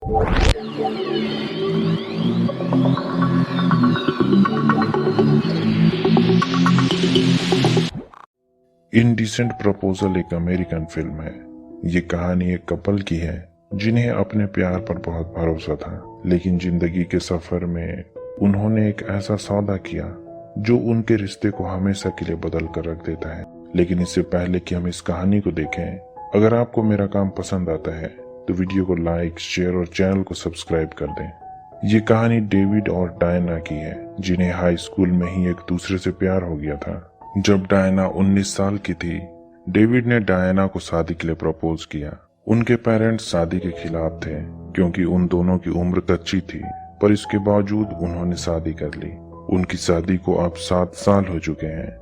Indecent proposal एक American film है। ये कहानी एक कपल की है जिन्हें अपने प्यार पर बहुत भरोसा था, लेकिन जिंदगी के सफर में उन्होंने एक ऐसा सौदा किया जो उनके रिश्ते को हमेशा के लिए बदल कर रख देता है। लेकिन इससे पहले कि हम इस कहानी को देखें, अगर आपको मेरा काम पसंद आता है तो वीडियो को लाइक, शेयर और चैनल को सब्सक्राइब कर दें। ये कहानी डेविड और डायना की है, जिन्हें हाई स्कूल में ही एक दूसरे से प्यार हो गया था। जब डायना 19 साल की थी, डेविड ने डायना को शादी के लिए प्रपोज किया। उनके पेरेंट्स शादी के खिलाफ थे क्योंकि उन दोनों की उम्र कच्ची थी, पर इसके बावजूद उन्होंने शादी कर ली। उनकी शादी को अब 7 साल हो चुके हैं।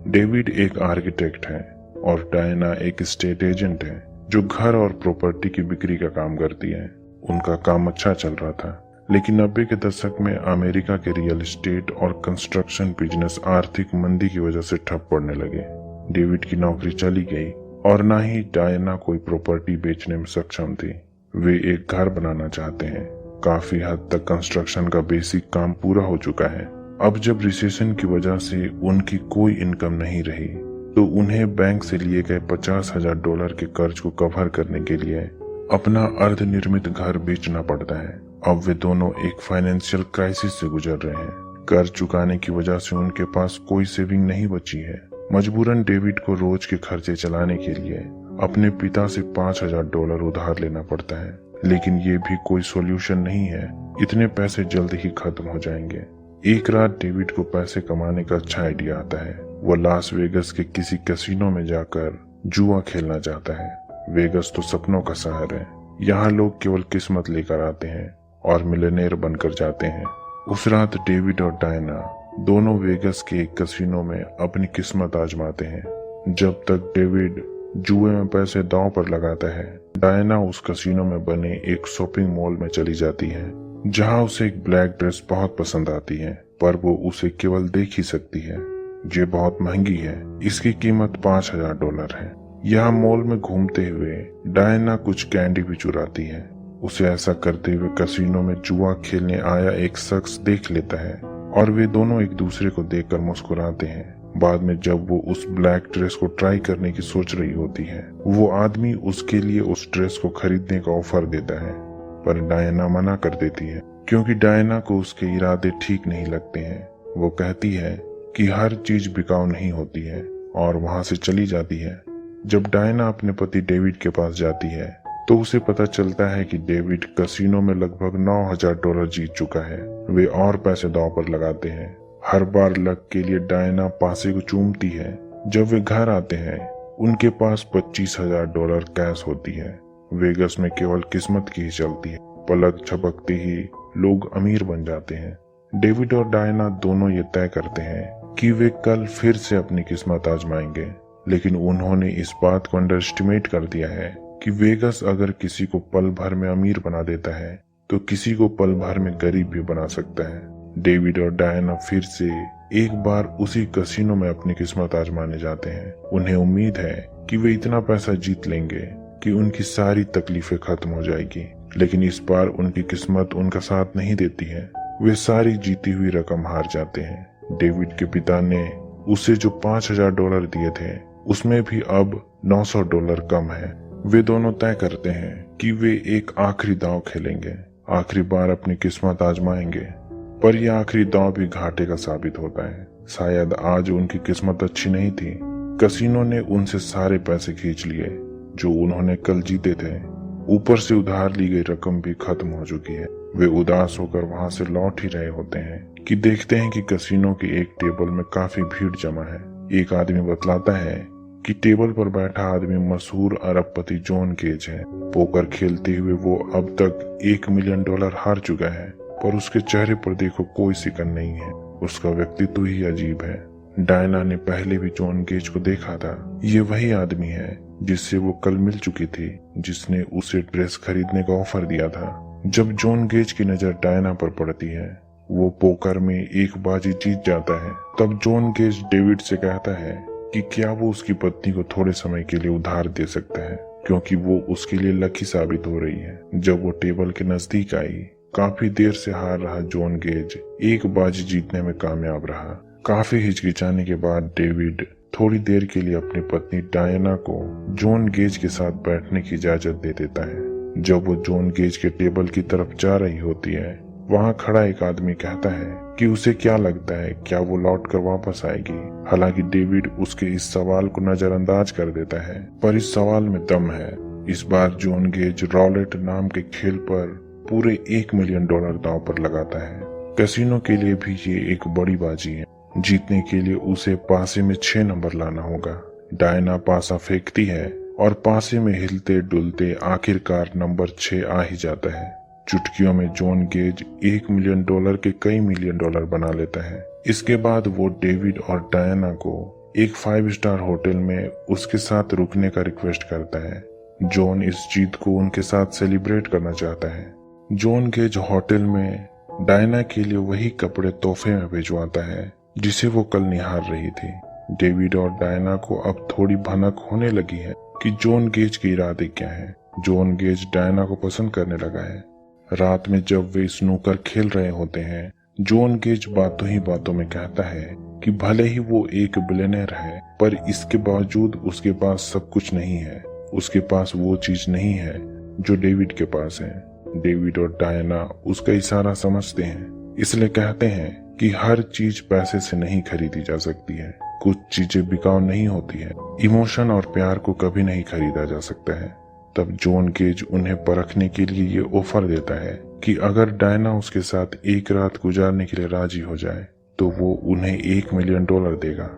डेविड एक आर्किटेक्ट है और डायना एक स्टेट एजेंट है जो घर और प्रॉपर्टी की बिक्री का काम करती है। उनका काम अच्छा चल रहा था, लेकिन 90 के दशक में अमेरिका के रियल एस्टेट और कंस्ट्रक्शन बिजनेस आर्थिक मंदी की वजह से ठप पड़ने लगे। डेविड की नौकरी चली गई और न ही डायना कोई प्रॉपर्टी बेचने में सक्षम थी। वे एक घर बनाना चाहते हैं। काफी हद तक कंस्ट्रक्शन का बेसिक काम पूरा हो चुका है। अब जब रिसेशन की वजह से उनकी कोई इनकम नहीं रही, तो उन्हें बैंक से लिए गए $50,000 के कर्ज को कवर करने के लिए अपना अर्धनिर्मित घर बेचना पड़ता है। अब वे दोनों एक फाइनेंशियल क्राइसिस से गुजर रहे हैं। कर्ज चुकाने की वजह से उनके पास कोई सेविंग नहीं बची है। मजबूरन डेविड को रोज के खर्चे चलाने के लिए अपने पिता से $5,000 उधार लेना पड़ता है, लेकिन ये भी कोई सॉल्यूशन नहीं है। इतने पैसे जल्द ही खत्म हो जाएंगे। एक रात डेविड को पैसे कमाने का अच्छा आइडिया आता है। वो लास वेगस के किसी कैसीनो में जाकर जुआ खेलना चाहता है। वेगस तो सपनों का शहर है। यहाँ लोग केवल किस्मत लेकर आते हैं और मिलियनेयर बनकर जाते हैं। उस रात डेविड और डायना दोनों वेगस के एक कैसीनो में अपनी किस्मत आजमाते हैं। जब तक डेविड जुए में पैसे दांव पर लगाता है, डायना उस कैसीनो में बने एक शॉपिंग मॉल में चली जाती है, जहां उसे एक ब्लैक ड्रेस बहुत पसंद आती है, पर वो उसे केवल देख ही सकती है। ये बहुत महंगी है। इसकी कीमत $5,000 है। यहाँ मॉल में घूमते हुए डायना कुछ कैंडी भी चुराती है। उसे ऐसा करते हुए कैसीनो में जुआ खेलने आया एक शख्स देख लेता है और वे दोनों एक दूसरे को देखकर मुस्कुराते हैं। बाद में जब वो उस ब्लैक ड्रेस को ट्राई करने की सोच रही होती है, वो आदमी उसके लिए उस ड्रेस को खरीदने का ऑफर देता है, पर डायना मना कर देती है क्योंकि डायना को उसके इरादे ठीक नहीं लगते हैं। वो कहती है कि हर चीज बिकाऊ नहीं होती है और वहां से चली जाती है। जब डायना अपने पति डेविड के पास जाती है तो उसे पता चलता है कि डेविड कैसीनो में लगभग $9,000 जीत चुका है। वे और पैसे दांव पर लगाते हैं। हर बार लक के लिए डायना पासे को चूमती है। जब वे घर आते हैं, उनके पास $25,000 कैश होती है। वेगस में केवल किस्मत की ही चलती है। पलक झपकते ही लोग अमीर बन जाते हैं। डेविड और डायना दोनों ये तय करते हैं कि वे कल फिर से अपनी किस्मत आजमाएंगे, लेकिन उन्होंने इस बात को अंडरएस्टिमेट कर दिया है कि वेगस अगर किसी को पल भर में अमीर बना देता है तो किसी को पल भर में गरीब भी बना सकता है। डेविड और डायना फिर से एक बार उसी कैसीनो में अपनी किस्मत आजमाने जाते हैं। उन्हें उम्मीद है कि वे इतना पैसा जीत लेंगे कि उनकी सारी तकलीफें खत्म हो जाएगी, लेकिन इस बार उनकी किस्मत उनका साथ नहीं देती है। वे सारी जीती हुई रकम हार जाते हैं। डेविड के पिता ने उसे जो $5,000 दिए थे, उसमें भी अब $900 कम है। वे दोनों तय करते हैं कि वे एक आखिरी दांव खेलेंगे, आखिरी बार अपनी किस्मत आजमाएंगे, पर यह आखिरी दांव भी घाटे का साबित होता है। शायद आज उनकी किस्मत अच्छी नहीं थी। कैसीनो ने उनसे सारे पैसे खींच लिए जो उन्होंने कल जीते थे। ऊपर से उधार ली गई रकम भी खत्म हो चुकी है। वे उदास होकर वहां से लौट ही रहे होते हैं कि देखते हैं कि कैसीनो की एक टेबल में काफी भीड़ जमा है। एक आदमी बतलाता है कि टेबल पर बैठा आदमी मशहूर अरबपति जॉन गेज है। पोकर खेलते हुए वो अब तक $1 मिलियन हार चुका है, पर उसके चेहरे पर देखो कोई शिकन नहीं है। उसका व्यक्तित्व ही अजीब है। डायना ने पहले भी जॉन गेज को देखा था। ये वही आदमी है जिससे वो कल मिल चुकी थी, जिसने उसे ड्रेस खरीदने का ऑफर दिया था। जब जॉन गेज की नजर डायना पर पड़ती है, वो पोकर में एक बाजी जीत जाता है। तब जॉन गेज डेविड से कहता है कि क्या वो उसकी पत्नी को थोड़े समय के लिए उधार दे सकता है। क्योंकि वो उसके लिए लकी साबित हो रही है। जब वो टेबल के नजदीक आई, काफी देर से हार रहा जॉन गेज एक बाजी जीतने में कामयाब रहा। काफी हिचकिचाने के बाद डेविड थोड़ी देर के लिए अपनी पत्नी डायना को जॉन गेज के साथ बैठने की इजाजत दे देता है। जब वो जॉन गेज के टेबल की तरफ जा रही होती है, वहाँ खड़ा एक आदमी कहता है कि उसे क्या लगता है, क्या वो लौट कर वापस आएगी। हालांकि डेविड उसके इस सवाल को नजरअंदाज कर देता है, पर इस सवाल में दम है। इस बार जॉन गेज रॉलेट नाम के खेल पर पूरे $1 मिलियन दांव पर लगाता है। कैसीनो के लिए भी ये एक बड़ी बाजी है। जीतने के लिए उसे पासे में 6 नंबर लाना होगा। डायना पासा फेंकती है और पासे में हिलते डुलते आखिरकार नंबर 6 आ ही जाता है। चुटकियों में जॉन गेज $1 मिलियन के कई मिलियन डॉलर बना लेता है। इसके बाद वो डेविड और डायना को एक 5 स्टार होटल में उसके साथ रुकने का रिक्वेस्ट करता है। जॉन इस जीत को उनके साथ सेलिब्रेट करना चाहता है। जॉन गेज होटल में डायना के लिए वही कपड़े तोहफे में भिजवाता है जिसे वो कल निहार रही थी। डेविड और डायना को अब थोड़ी भनक होने लगी है कि जॉन गेज के इरादे क्या हैं। जॉन गेज डायना को पसंद करने लगा है। रात में जब वे स्नूकर खेल रहे होते हैं, जॉन गेज बातों ही बातों में कहता है कि भले ही वो एक बिलियनर है, पर इसके बावजूद उसके पास सब कुछ नहीं है। उसके पास वो चीज नहीं है जो डेविड के पास है। डेविड और डायना उसका इशारा समझते हैं, इसलिए कहते हैं कि हर चीज पैसे से नहीं खरीदी जा सकती है। कुछ चीजें बिकाऊ नहीं होती है। इमोशन और प्यार को कभी नहीं खरीदा जा सकता है। तब जॉन गेज उन्हें परखने के लिए ये ऑफर देता है कि अगर डायना उसके साथ एक रात गुजारने के लिए राजी हो जाए तो वो उन्हें $1 मिलियन देगा।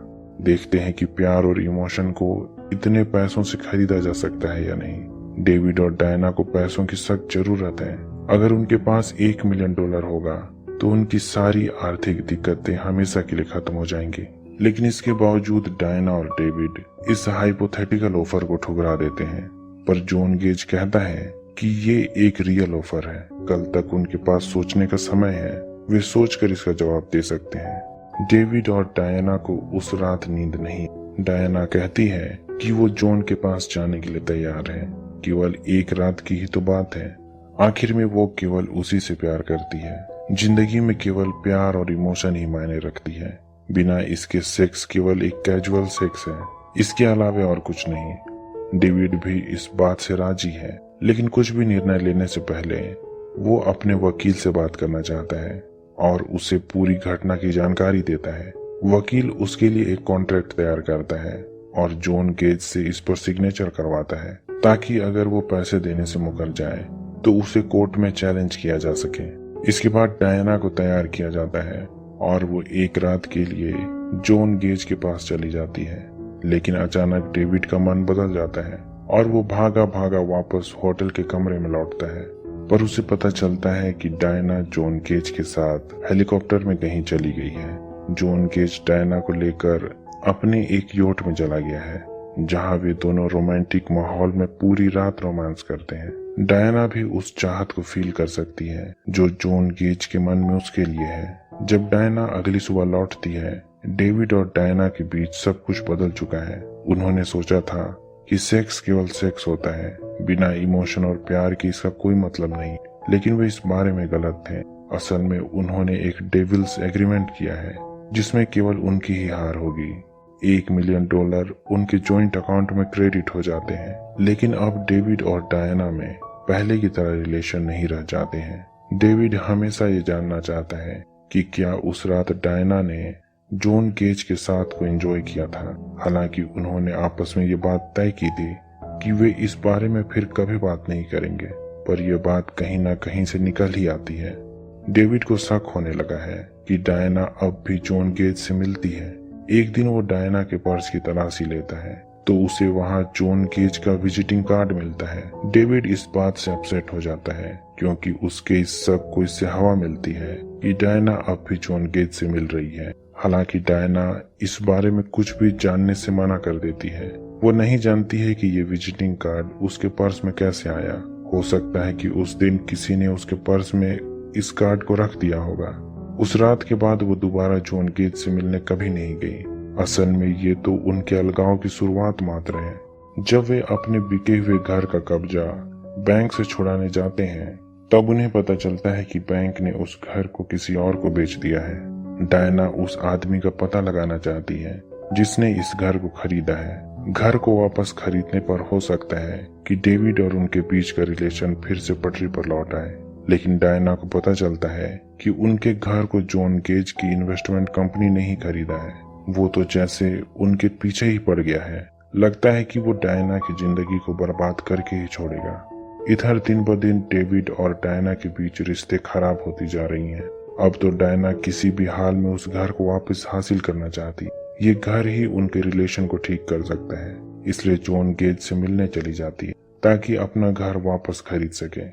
देखते हैं कि प्यार और इमोशन को इतने पैसों से खरीदा जा सकता है या नहीं। डेविड और डायना को पैसों की सख्त जरूरत है। अगर उनके पास $1 मिलियन होगा तो उनकी सारी आर्थिक दिक्कतें हमेशा के लिए खत्म हो जाएंगी। लेकिन इसके बावजूद डायना और डेविड इस हाइपोथेटिकल ऑफर को ठुकरा देते हैं। पर जॉन गेज कहता है कि ये एक रियल ऑफर है। कल तक उनके पास सोचने का समय है, वे सोचकर इसका जवाब दे सकते हैं। डेविड और डायना को उस रात नींद नहीं। डायना कहती है कि वो जॉन के पास जाने के लिए तैयार है। केवल एक रात की ही तो बात है। आखिर में वो केवल उसी से प्यार करती है। जिंदगी में केवल प्यार और इमोशन ही मायने रखती है। बिना इसके सेक्स केवल एक कैजुअल सेक्स है, इसके अलावा और कुछ नहीं। डेविड भी इस बात से राजी है, लेकिन कुछ भी निर्णय लेने से पहले वो अपने वकील से बात करना चाहता है और उसे पूरी घटना की जानकारी देता है। वकील उसके लिए एक कॉन्ट्रैक्ट तैयार करता है और जॉन गेज से इस पर सिग्नेचर करवाता है, ताकि अगर वो पैसे देने से मुकर जाए तो उसे कोर्ट में चैलेंज किया जा सके। इसके बाद डायना को तैयार किया जाता है और वो एक रात के लिए जॉन गेज के पास चली जाती है। लेकिन अचानक डेविड का मन बदल जाता है और वो भागा भागा वापस होटल के कमरे में लौटता है। पर उसे पता चलता है कि डायना जॉन गेज के साथ हेलीकॉप्टर में कहीं चली गई है। जॉन गेज डायना को लेकर अपने एक योट में चला गया है, जहां वे दोनों रोमांटिक माहौल में पूरी रात रोमांस करते हैं। डायना भी उस चाहत को फील कर सकती है जो जॉन गेज के मन में उसके लिए है। जब डायना अगली सुबह लौटती है, डेविड और डायना के बीच सब कुछ बदल चुका है। उन्होंने सोचा था कि सेक्स केवल सेक्स होता है, बिना इमोशन और प्यार के इसका कोई मतलब नहीं, लेकिन वे इस बारे में गलत थे। असल में उन्होंने एक डेविल्स एग्रीमेंट किया है जिसमें केवल उनकी ही हार होगी। $1 मिलियन उनके जॉइंट अकाउंट में क्रेडिट हो जाते हैं। लेकिन अब डेविड और डायना में पहले की तरह रिलेशन नहीं रह जाते हैं। डेविड हमेशा ये जानना चाहता है कि क्या उस रात डायना ने जॉन गेज के साथ को एंजॉय किया था। हालांकि उन्होंने आपस में ये बात तय की थी कि वे इस बारे में फिर कभी बात नहीं करेंगे, पर यह बात कहीं ना कहीं से निकल ही आती है। डेविड को शक होने लगा है कि डायना अब भी जॉन गेज से मिलती है। एक दिन वो डायना के पर्स की तलाशी लेता है तो उसे वहाँ जॉन गेज का विजिटिंग कार्ड मिलता है। डेविड इस बात से अपसेट हो जाता है क्योंकि उसके इस शक को इससे हवा मिलती है कि डायना अब भी जॉन गेज से मिल रही है। हालांकि डायना इस बारे में कुछ भी जानने से मना कर देती है। वो नहीं जानती है कि ये विजिटिंग कार्ड उसके पर्स में कैसे आया। हो सकता है कि उस दिन किसी ने उसके पर्स में इस कार्ड को रख दिया होगा। उस रात के बाद वो दोबारा जॉन गेज से मिलने कभी नहीं गई। असल में ये तो उनके अलगाव की शुरुआत मात्र है। जब वे अपने बिके हुए घर का कब्जा बैंक से छुड़ाने जाते हैं तब उन्हें पता चलता है कि बैंक ने उस घर को किसी और को बेच दिया है। डायना उस आदमी का पता लगाना चाहती है जिसने इस घर को खरीदा है। घर को वापस खरीदने पर हो सकता है कि डेविड और उनके बीच का रिलेशन फिर से पटरी पर लौट आए, लेकिन डायना को पता चलता है कि उनके घर को जॉन गेज की इन्वेस्टमेंट कंपनी ने ही खरीदा है। वो तो जैसे उनके पीछे ही पड़ गया है। लगता है कि वो डायना की जिंदगी को बर्बाद करके ही छोड़ेगा। इधर दिन ब दिन डेविड और डायना के बीच रिश्ते खराब होती जा रही हैं। अब तो डायना किसी भी हाल में उस घर को वापस हासिल करना चाहती। ये घर ही उनके रिलेशन को ठीक कर सकता है, इसलिए जॉन गेज से मिलने चली जाती है ताकि अपना घर वापस खरीद सके।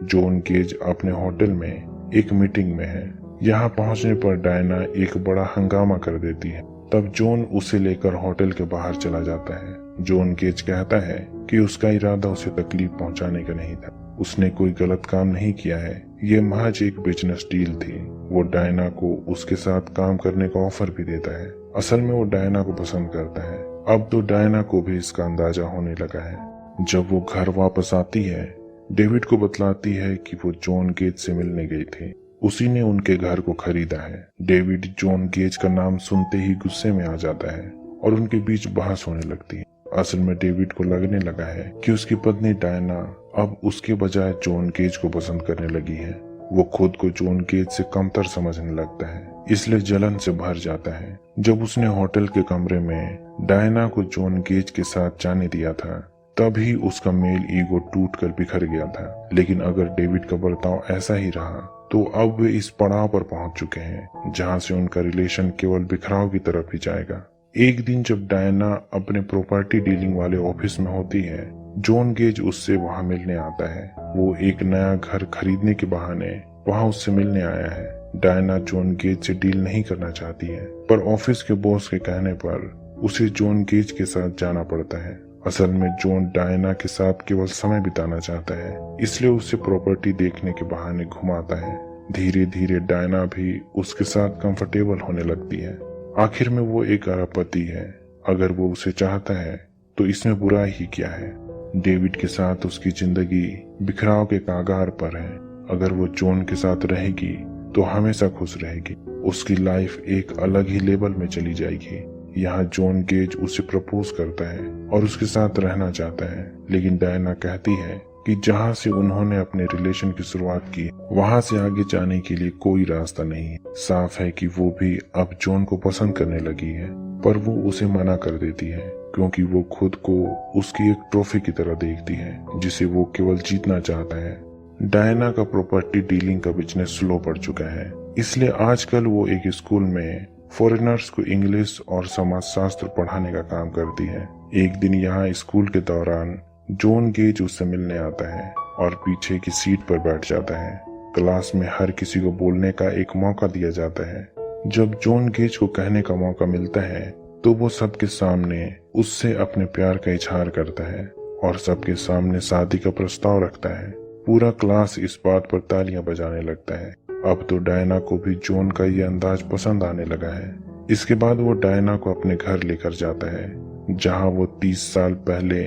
जॉन गेज अपने होटल में एक मीटिंग में है। यहाँ पहुंचने पर डायना एक बड़ा हंगामा कर देती है। तब जॉन उसे लेकर होटल के बाहर चला जाता है। जॉन गेज कहता है कि उसका इरादा उसे तकलीफ पहुंचाने का नहीं था। उसने कोई गलत काम नहीं किया है, ये महज एक बिजनेस डील थी। वो डायना को उसके साथ काम करने का ऑफर भी देता है। असल में वो डायना को पसंद करता है। अब तो डायना को भी इसका अंदाजा होने लगा है। जब वो घर वापस आती है, डेविड को बतलाती है कि वो जॉन गेज से मिलने गई थी। उसी ने उनके घर को खरीदा है। डेविड जॉन गेज का नाम सुनते ही गुस्से में आ जाता है और उनके बीच बहस होने लगती है। असल में डेविड को लगने लगा है कि उसकी पत्नी डायना अब उसके बजाय जॉन गेज को पसंद करने लगी है। वो खुद को जॉन गेज से कमतर समझने लगता है, इसलिए जलन से भर जाता है। जब उसने होटल के कमरे में डायना को जॉन गेज के साथ जाने दिया था तभी उसका मेल ईगो टूटकर बिखर गया था। लेकिन अगर डेविड का बर्ताव ऐसा ही रहा तो अब वे इस पड़ाव पर पहुंच चुके हैं जहां से उनका रिलेशन केवल बिखराव की तरफ ही जाएगा। एक दिन जब डायना अपने प्रॉपर्टी डीलिंग वाले ऑफिस में होती है, जॉन गेज उससे वहां मिलने आता है। वो एक नया घर खरीदने के बहाने वहां उससे मिलने आया है। डायना जॉन गेज से डील नहीं करना चाहती है, पर ऑफिस के बॉस के कहने पर उसे जॉन गेज के साथ जाना पड़ता है। असल में जॉन डायना के साथ केवल समय बिताना चाहता है, इसलिए उसे प्रॉपर्टी देखने के बहाने घुमाता है। धीरे धीरे डायना भी उसके साथ कंफर्टेबल होने लगती है। आखिर में वो एक अरबपति है। अगर वो उसे चाहता है तो इसमें बुराई ही क्या है। डेविड के साथ उसकी जिंदगी बिखराव के कागार पर है। अगर वो जॉन के साथ रहेगी तो हमेशा खुश रहेगी। उसकी लाइफ एक अलग ही लेवल में चली जाएगी। यहाँ जॉन गेज उसे प्रपोज करता है और उसके साथ रहना चाहता है, लेकिन डायना कहती है कि जहाँ से उन्होंने अपने रिलेशन की शुरुआत की वहाँ से आगे जाने के लिए कोई रास्ता नहीं है। साफ है कि वो भी अब जॉन को पसंद करने लगी है, पर वो उसे मना कर देती है क्योंकि वो खुद को उसकी एक ट्रॉफी की तरह देखती है जिसे वो केवल जीतना चाहता है। डायना का प्रॉपर्टी डीलिंग का बिजनेस स्लो पड़ चुका है, इसलिए आजकल वो एक स्कूल में फॉरेनर्स को इंग्लिश और समाजशास्त्र पढ़ाने का काम करती है। एक दिन यहाँ स्कूल के दौरान जॉन गेज उससे मिलने आता है और पीछे की सीट पर बैठ जाता है। क्लास में हर किसी को बोलने का एक मौका दिया जाता है। जब जॉन गेज को कहने का मौका मिलता है तो वो सबके सामने उससे अपने प्यार का इजहार करता है और सबके सामने शादी का प्रस्ताव रखता है। पूरा क्लास इस बात पर तालियां बजाने लगता है। अब तो डायना को भी जॉन का ये अंदाज पसंद आने लगा है। इसके बाद वो डायना को अपने घर लेकर जाता है जहाँ वो 30 साल पहले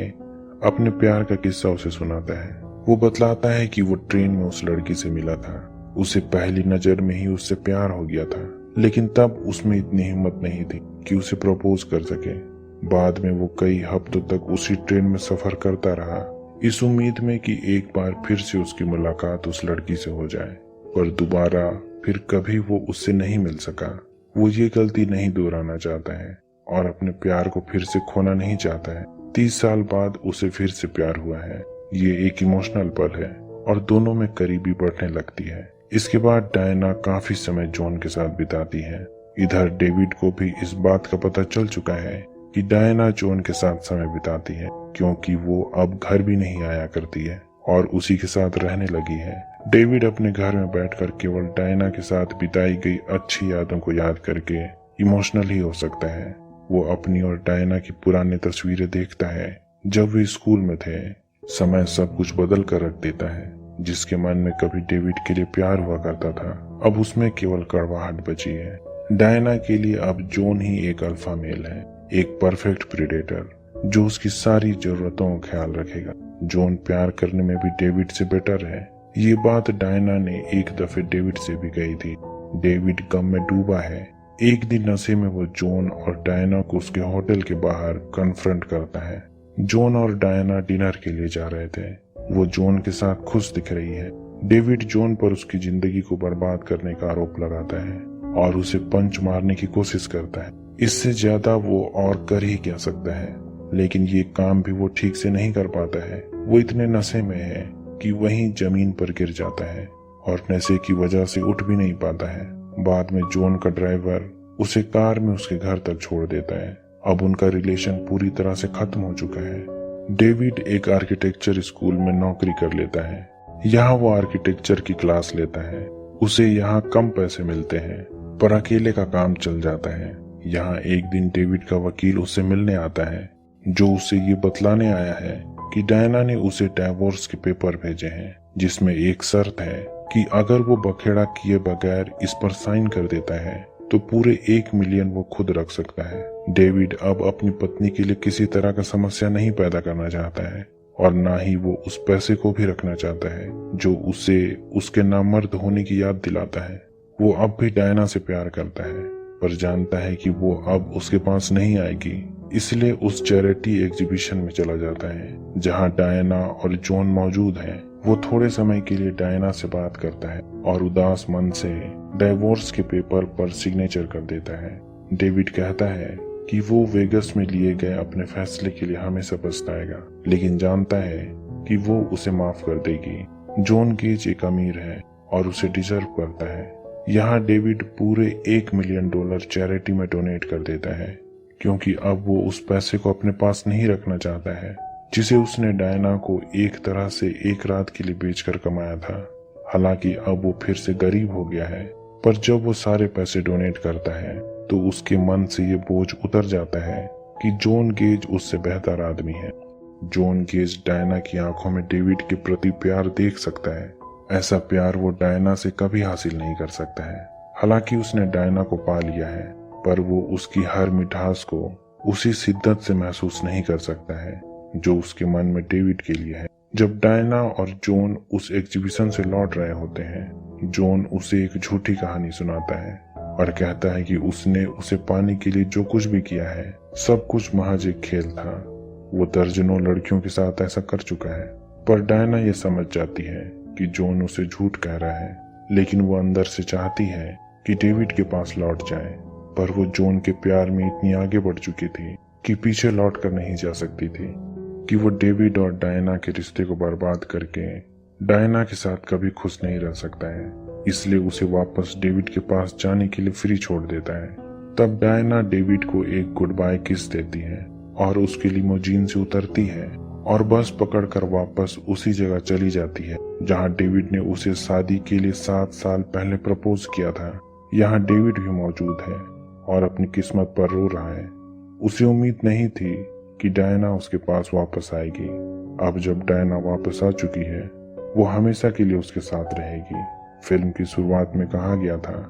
अपने प्यार का किस्सा उसे सुनाता है। वो बतलाता है कि वो ट्रेन में उस लड़की से मिला था। उसे पहली नजर में ही उससे प्यार हो गया था, लेकिन तब उसमें इतनी हिम्मत नहीं थी कि उसे प्रपोज कर सके। बाद में वो कई हफ्तों तक उसी ट्रेन में सफर करता रहा, इस उम्मीद में कि एक बार फिर से उसकी मुलाकात उस लड़की से हो जाए, पर दोबारा फिर कभी वो उससे नहीं मिल सका। वो ये गलती नहीं दोहराना चाहता है और अपने प्यार को फिर से खोना नहीं चाहता है। 30 साल बाद उसे फिर से प्यार हुआ है। ये एक इमोशनल पल है और दोनों में करीबी बढ़ने लगती है। इसके बाद डायना काफी समय जॉन के साथ बिताती है। इधर डेविड को भी इस बात का पता चल चुका है कि डायना जॉन के साथ समय बिताती है, क्योंकि वो अब घर भी नहीं आया करती है और उसी के साथ रहने लगी है। डेविड अपने घर में बैठकर केवल डायना के साथ बिताई गई अच्छी यादों को याद करके इमोशनल ही हो सकता है। वो अपनी और डायना की पुरानी तस्वीरें देखता है जब वे स्कूल में थे। समय सब कुछ बदल कर रख देता है। जिसके मन में कभी डेविड के लिए प्यार हुआ करता था, अब उसमें केवल कड़वाहट बची है। डायना के लिए अब जॉन ही एक अल्फा मेल है, एक परफेक्ट प्रेडेटर जो उसकी सारी जरूरतों का ख्याल रखेगा। जॉन प्यार करने में भी डेविड से बेटर है। ये बात डायना ने एक दफे डेविड से भी कही थी। डेविड गम में डूबा है। एक दिन नशे में वो जॉन और डायना को उसके होटल के बाहर कन्फ्रंट करता है। जॉन और डायना डिनर के लिए जा रहे थे। वो जॉन के साथ खुश दिख रही है। डेविड जॉन पर उसकी जिंदगी को बर्बाद करने का आरोप लगाता है और उसे पंच मारने की कोशिश करता है। इससे ज्यादा वो और कर ही क्या सकता है, लेकिन ये काम भी वो ठीक से नहीं कर पाता है। वो इतने नशे में है कि वहीं जमीन पर गिर जाता है और नशे की वजह से उठ भी नहीं पाता है। बाद में जॉन का ड्राइवर उसे कार में उसके घर तक छोड़ देता है। अब उनका रिलेशन पूरी तरह से खत्म हो चुका है। डेविड एक आर्किटेक्चर स्कूल में नौकरी कर लेता है। यहाँ वो आर्किटेक्चर की क्लास लेता है। उसे यहाँ कम पैसे मिलते हैं पर अकेले का काम चल जाता है। यहाँ एक दिन डेविड का वकील उससे मिलने आता है, जो उसे ये बतलाने आया है कि डायना ने उसे डाइवोर्स के पेपर भेजे हैं, जिसमें एक शर्त है कि अगर वो बखेड़ा किए बगैर इस पर साइन कर देता है तो पूरे 1 मिलियन वो खुद रख सकता है। डेविड अब अपनी पत्नी के लिए किसी तरह का समस्या नहीं पैदा करना चाहता है और ना ही वो उस पैसे को भी रखना चाहता है जो उसे उसके नामर्द होने की याद दिलाता है। वो अब भी डायना से प्यार करता है पर जानता है कि वो अब उसके पास नहीं आएगी, इसलिए उस चैरिटी एग्जीबिशन में चला जाता है जहां डायना और जॉन मौजूद हैं। वो थोड़े समय के लिए डायना से बात करता है और उदास मन से डाइवोर्स के पेपर पर सिग्नेचर कर देता है। डेविड कहता है कि वो वेगस में लिए गए अपने फैसले के लिए हमेशा पछताएगा, लेकिन जानता है कि वो उसे माफ कर देगी। जॉन गेज एक अमीर है और उसे डिजर्व करता है। यहाँ डेविड पूरे $1 मिलियन चैरिटी में डोनेट कर देता है, क्योंकि अब वो उस पैसे को अपने पास नहीं रखना चाहता है जिसे उसने डायना को एक तरह से एक रात के लिए बेचकर कमाया था। हालांकि अब वो फिर से गरीब हो गया है, पर जब वो सारे पैसे डोनेट करता है तो उसके मन से ये बोझ उतर जाता है कि जॉन गेज उससे बेहतर आदमी है। जॉन गेज डायना की आंखों में डेविड के प्रति प्यार देख सकता है। ऐसा प्यार वो डायना से कभी हासिल नहीं कर सकता है। हालांकि उसने डायना को पा लिया है, पर वो उसकी हर मिठास को उसी शिद्दत से महसूस नहीं कर सकता है जो उसके मन में डेविड के लिए है। जब डायना और जॉन उस एग्जीबिशन से लौट रहे होते हैं, जॉन उसे एक झूठी कहानी सुनाता है और कहता है कि उसने उसे पाने के लिए जो कुछ भी किया है सब कुछ महज एक खेल था। वो दर्जनों लड़कियों के साथ ऐसा कर चुका है। पर डायना ये समझ जाती है कि जॉन उसे झूठ कह रहा है, लेकिन वो अंदर से चाहती है कि डेविड के पास लौट जाए। पर वो जॉन के प्यार में इतनी आगे बढ़ चुकी थी कि पीछे लौट कर नहीं जा सकती थी कि वो डेविड और डायना के रिश्ते को बर्बाद करके डायना के साथ कभी खुश नहीं रह सकता है। इसलिए उसे वापस डेविड के पास जाने के लिए फ्री छोड़ देता है। तब डायना डेविड को एक गुड बाय किस देती है और उसके लिमोजीन से उतरती है और बस पकड़कर वापस उसी जगह चली जाती है जहां डेविड ने उसे शादी के लिए 7 साल पहले प्रपोज किया था। यहाँ डेविड भी मौजूद है और अपनी किस्मत पर रो रहा है। उसे उम्मीद नहीं थी कि डायना उसके पास वापस आएगी। अब जब डायना वापस आ चुकी है, वो हमेशा के लिए उसके साथ रहेगी। फिल्म की शुरुआत में कहा गया था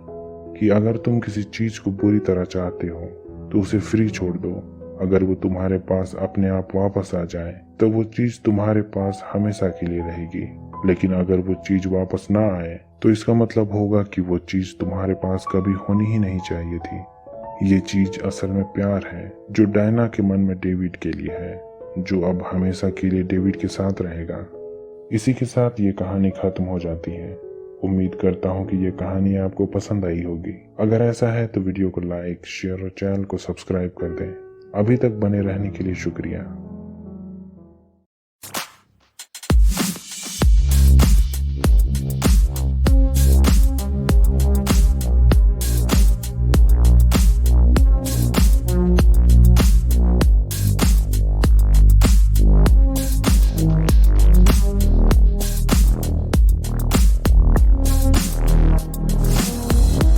कि अगर तुम किसी चीज को बुरी तरह चाहते हो तो उसे फ्री छोड़ दो। अगर वो तुम्हारे पास अपने आप वापस आ जाए तो वो चीज तुम्हारे पास हमेशा के लिए रहेगी, लेकिन अगर वो चीज वापस ना आए तो इसका मतलब होगा कि वो चीज तुम्हारे पास कभी होनी ही नहीं चाहिए थी। ये चीज असल में प्यार है जो डायना के मन में डेविड के लिए है, जो अब हमेशा के लिए डेविड के साथ रहेगा। इसी के साथ ये कहानी खत्म हो जाती है। उम्मीद करता हूँ कि ये कहानी आपको पसंद आई होगी। अगर ऐसा है तो वीडियो को लाइक, शेयर और चैनल को सब्सक्राइब कर दें। अभी तक बने रहने के लिए शुक्रिया।